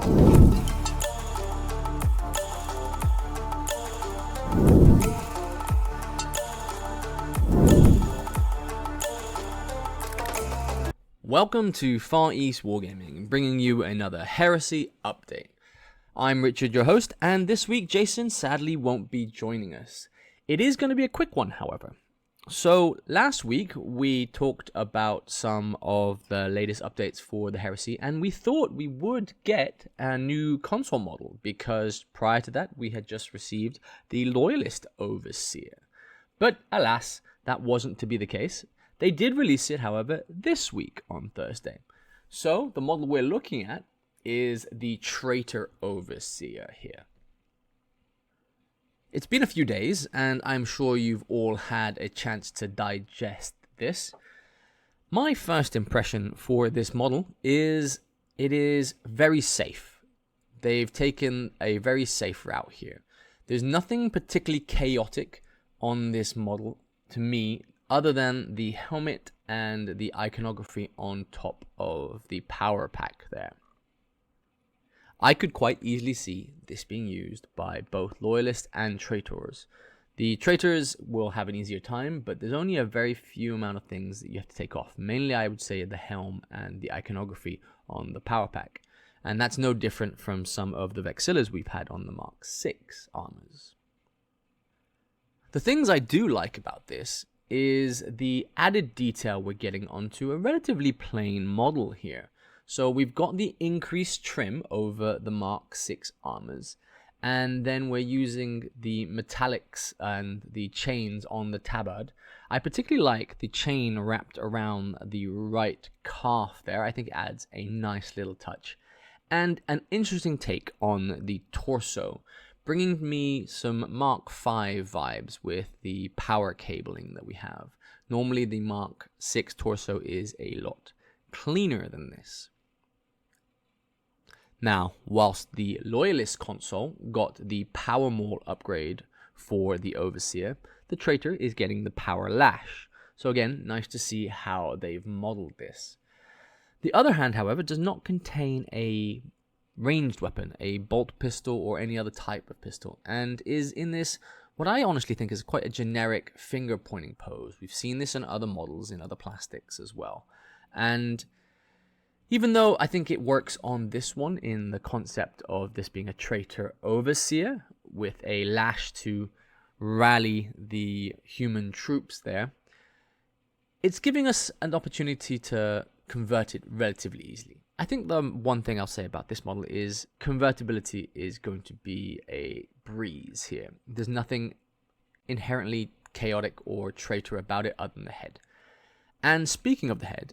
Welcome to Far East Wargaming, bringing you another Heresy update. I'm Richard, your host, and this week Jason sadly won't be joining us. It is going to be a quick one, however. So last week we talked about some of the latest updates for the Heresy, and we thought we would get a new Consul model because prior to that we had just received the Loyalist Overseer. But alas, that wasn't to be the case. They did release it, however, this week on Thursday. So the model we're looking at is the Traitor Overseer here. It's been a few days, and I'm sure you've all had a chance to digest this. My first impression for this model is it is very safe. They've taken a very safe route here. There's nothing particularly chaotic on this model to me, other than the helmet and the iconography on top of the power pack there. I could quite easily see this being used by both Loyalists and Traitors. The Traitors will have an easier time, but there's only a very few amount of things that you have to take off. Mainly, I would say the helm and the iconography on the power pack. And that's no different from some of the Vexillas we've had on the Mark 6 armors. The things I do like about this is the added detail we're getting onto a relatively plain model here. So we've got the increased trim over the Mark 6 armors, and then we're using the metallics and the chains on the tabard. I particularly like the chain wrapped around the right calf there. I think it adds a nice little touch. And an interesting take on the torso, bringing me some Mark 5 vibes with the power cabling that we have. Normally the Mark 6 torso is a lot cleaner than this. Now, whilst the Loyalist Consul got the Power Maul upgrade for the Overseer, the Traitor is getting the Power Lash. So again, nice to see how they've modeled this. The other hand, however, does not contain a ranged weapon, a bolt pistol or any other type of pistol, and is in this what I honestly think is quite a generic finger pointing pose. We've seen this in other models, in other plastics as well, and even though I think it works on this one in the concept of this being a Traitor Overseer with a lash to rally the human troops there, it's giving us an opportunity to convert it relatively easily. I think the one thing I'll say about this model is convertibility is going to be a breeze here. There's nothing inherently chaotic or traitor about it other than the head. And speaking of the head,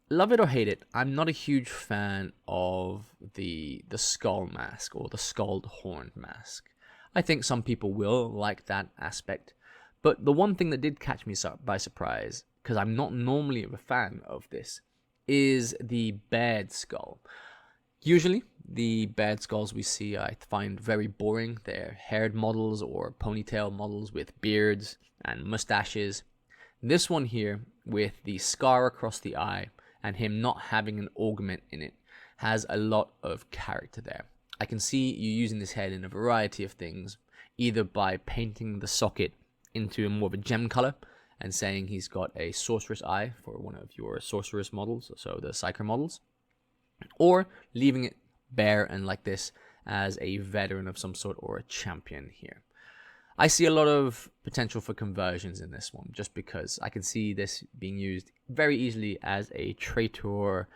love it or hate it, I'm not a huge fan of the skull mask or the skulled horned mask. I think some people will like that aspect, but the one thing that did catch me by surprise, because I'm not normally a fan of this, is the bared skull. Usually, the bared skulls we see I find very boring. They're haired models or ponytail models with beards and mustaches. This one here, with the scar across the eye and him not having an augment in it, has a lot of character there. I can see you using this head in a variety of things, either by painting the socket into more of a gem color and saying he's got a sorceress eye for one of your sorceress models, so the Psyker models, or leaving it bare and like this as a veteran of some sort or a champion here. I see a lot of potential for conversions in this one, just because I can see this being used very easily as a traitor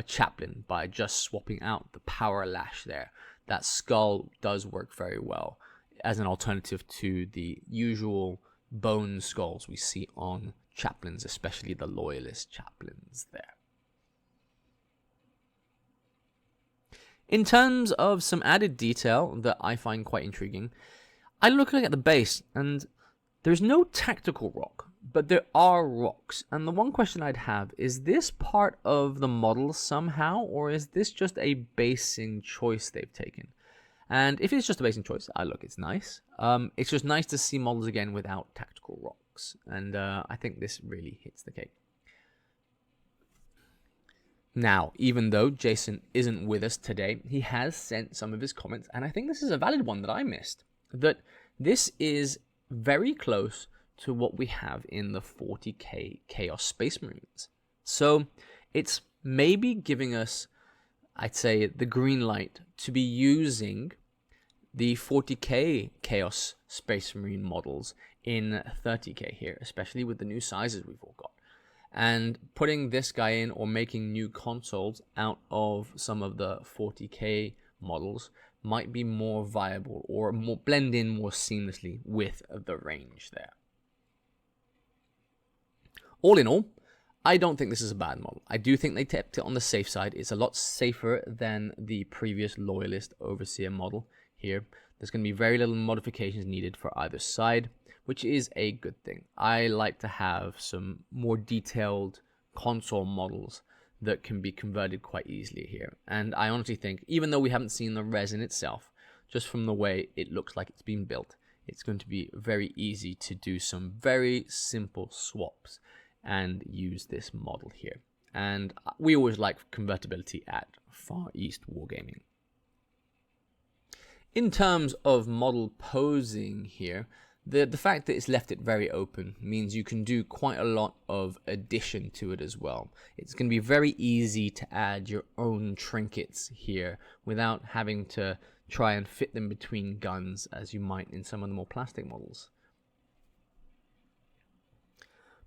chaplain by just swapping out the power lash there. That skull does work very well as an alternative to the usual bone skulls we see on chaplains, especially the Loyalist chaplains there. In terms of some added detail that I find quite intriguing, I look at the base and there's no tactical rock, but there are rocks. And the one question I'd have is this part of the model somehow, or is this just a basing choice they've taken? And if it's just a basing choice, look, it's nice. It's just nice to see models again without tactical rocks. And I think this really hits the cake. Now, even though Jason isn't with us today, he has sent some of his comments, and I think this is a valid one that I missed, that this is very close to what we have in the 40k Chaos Space Marines. So it's maybe giving us, I'd say, the green light to be using the 40k Chaos Space Marine models in 30k here, especially with the new sizes we've all got. And putting this guy in or making new consoles out of some of the 40k models might be more viable or more blend in more seamlessly with the range there. All in all, I don't think this is a bad model. I do think they kept it on the safe side. It's a lot safer than the previous Loyalist Overseer model here. There's going to be very little modifications needed for either side, which is a good thing. I like to have some more detailed console models that can be converted quite easily here. And I honestly think, even though we haven't seen the resin itself, just from the way it looks like it's been built, it's going to be very easy to do some very simple swaps and use this model here. And we always like convertibility at Far East Wargaming. In terms of model posing here, the fact that it's left it very open means you can do quite a lot of addition to it as well. It's going to be very easy to add your own trinkets here without having to try and fit them between guns as you might in some of the more plastic models.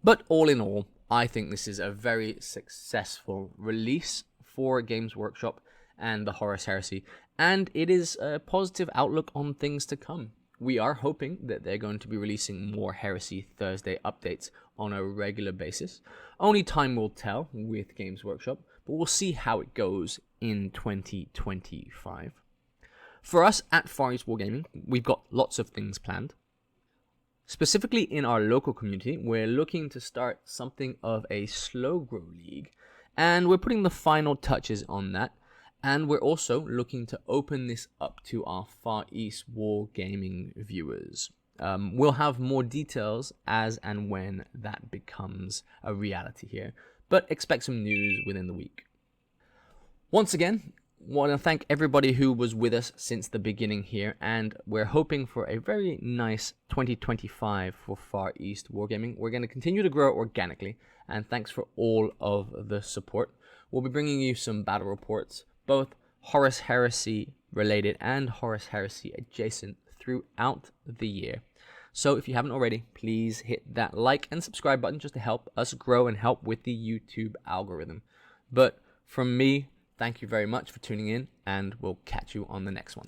But all in all, I think this is a very successful release for Games Workshop and the Horus Heresy, and it is a positive outlook on things to come. We are hoping that they're going to be releasing more Heresy Thursday updates on a regular basis. Only time will tell with Games Workshop, but we'll see how it goes in 2025. For us at Far East Wargaming, we've got lots of things planned. Specifically in our local community, we're looking to start something of a slow grow league, and we're putting the final touches on that. And we're also looking to open this up to our Far East Wargaming viewers. We'll have more details as and when that becomes a reality here, but expect some news within the week. Once again, want to thank everybody who was with us since the beginning here, and we're hoping for a very nice 2025 for Far East Wargaming. We're going to continue to grow organically, and thanks for all of the support. We'll be bringing you some battle reports, both Horus Heresy related and Horus Heresy adjacent throughout the year. So if you haven't already, please hit that like and subscribe button just to help us grow and help with the YouTube algorithm. But from me, thank you very much for tuning in, and we'll catch you on the next one.